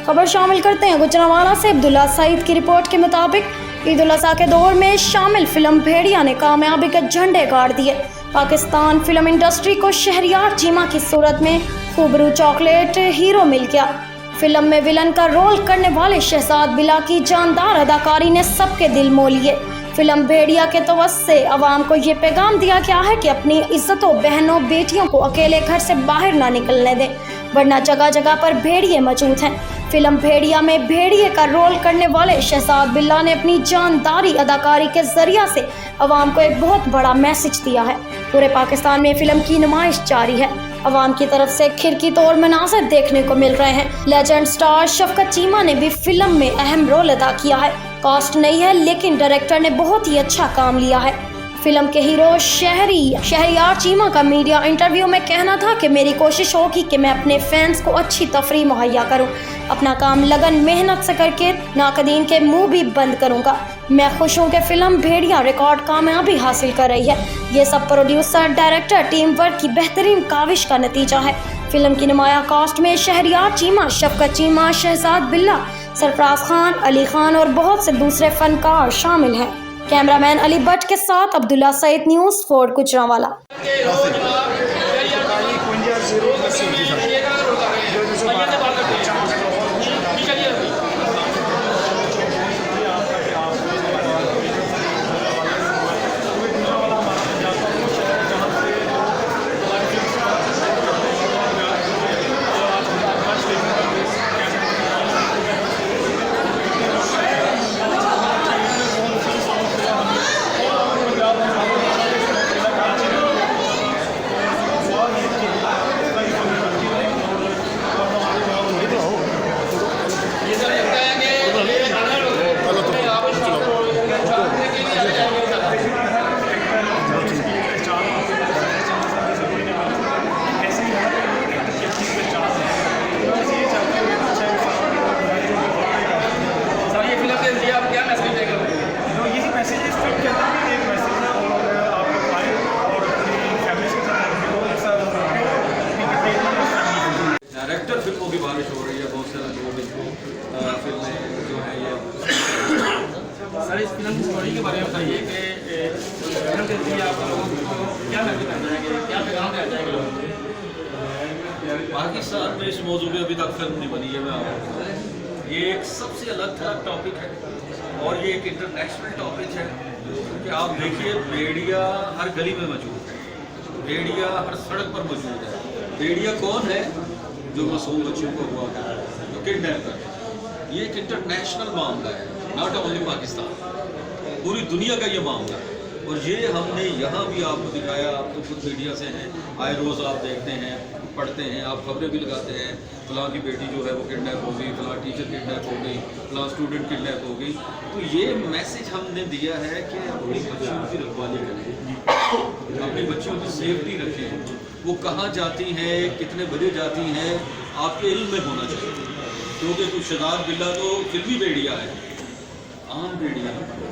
खबर शामिल करते हैं गुजरांवाला से। अब्दुल्ला सईद की रिपोर्ट के मुताबिक ईद उल अज़हा के दौर में शामिल फिल्म भेड़िया ने कामयाबी के झंडे गाड़ दिए। पाकिस्तान फिल्म इंडस्ट्री को शहरियार चीमा की सूरत में खूबरू चॉकलेट हीरो मिल गया। फिल्म में विलन का रोल करने वाले शहजाद बिल्ला की जानदार अदाकारी ने सबके दिल मोह लिए। फिल्म भेड़िया के तवज्जो से अवाम को ये पैगाम दिया गया है कि अपनी इज्जतों, बहनों, बेटियों को अकेले घर से बाहर ना निकलने दें, वरना जगह जगह पर भेड़िए मौजूद हैं। फिल्म भेड़िया में भेड़िए का रोल करने वाले शहजाद बिल्ला ने अपनी जानदारी अदाकारी के जरिए से अवाम को एक बहुत बड़ा मैसेज दिया है। पूरे पाकिस्तान में फिल्म की नुमाइश जारी है। अवाम की तरफ से खिड़की तोड़ मनाज़र देखने को मिल रहे हैं। लेजेंड स्टार शफकत चीमा ने भी फिल्म में अहम रोल अदा किया है। कास्ट नहीं है, लेकिन डायरेक्टर ने बहुत ही अच्छा काम लिया है। फिल्म के हीरो शहरियार चीमा का मीडिया इंटरव्यू में कहना था कि मेरी कोशिश होगी कि मैं अपने फैंस को अच्छी तफरीह मुहैया करूं, अपना काम लगन मेहनत से करके नाकदीन के मुंह भी बंद करूंगा। मैं खुश हूं कि फिल्म भेड़िया रिकॉर्ड कामयाबी हासिल कर रही है। ये सब प्रोड्यूसर, डायरेक्टर, टीम वर्क की बेहतरीन काविश का नतीजा है। फिल्म की नुमाया कास्ट में शहरियार चीमा, शफकत चीमा, शहजाद बिल्ला, सरफराज खान, अली खान और बहुत से दूसरे फनकार शामिल हैं। कैमरामैन अली भट्ट के साथ अब्दुल्ला सईद, न्यूज़ 4 गुजरांवाला। डायरेक्टर फिल्मों की बारिश हो रही है, बहुत सारे लोग इनको फिल्में जो है ये सर इस फिल्म की स्टोरी के बारे में बताइए कि फिल्म के जरिए आप लोगों को क्या मैसेज करना चाहेंगे, क्या पैगाम देना चाहेंगे लोगों को? पाकिस्तान में इस मौजू पे अभी तक फिल्म नहीं बनी है। मैं आपको ये एक सबसे अलग थलग टॉपिक है और ये एक इंटरनेशनल टॉपिक है कि आप देखिए भेड़िया हर गली में मौजूद है, भेड़िया हर सड़क पर मौजूद है। भेड़िया कौन है? जो मासूम बच्चों को हुआ है, जो किडनैप कर, ये एक इंटरनेशनल मामला है, नॉट ओनली पाकिस्तान, पूरी दुनिया का ये मामला है। और ये हमने यहाँ भी आपको दिखाया। आप तो खुद मीडिया से हैं, आए रोज़ आप देखते हैं, पढ़ते हैं, आप खबरें भी लगाते हैं, फलां की बेटी जो है वो किडनैप हो गई, फलां टीचर किडनैप हो गई, फलां स्टूडेंट किडनैप हो गई। तो ये मैसेज हमने दिया है कि अपनी बच्चियों की रखवाली करें, अपनी बच्चियों की सेफ्टी रखें। वो कहाँ जाती हैं, कितने बजे जाती हैं, आपके इल्म में होना चाहिए। क्योंकि कुछ शहजाद बिल्ला तो फिल्मी भेड़िया है, आम भेड़िया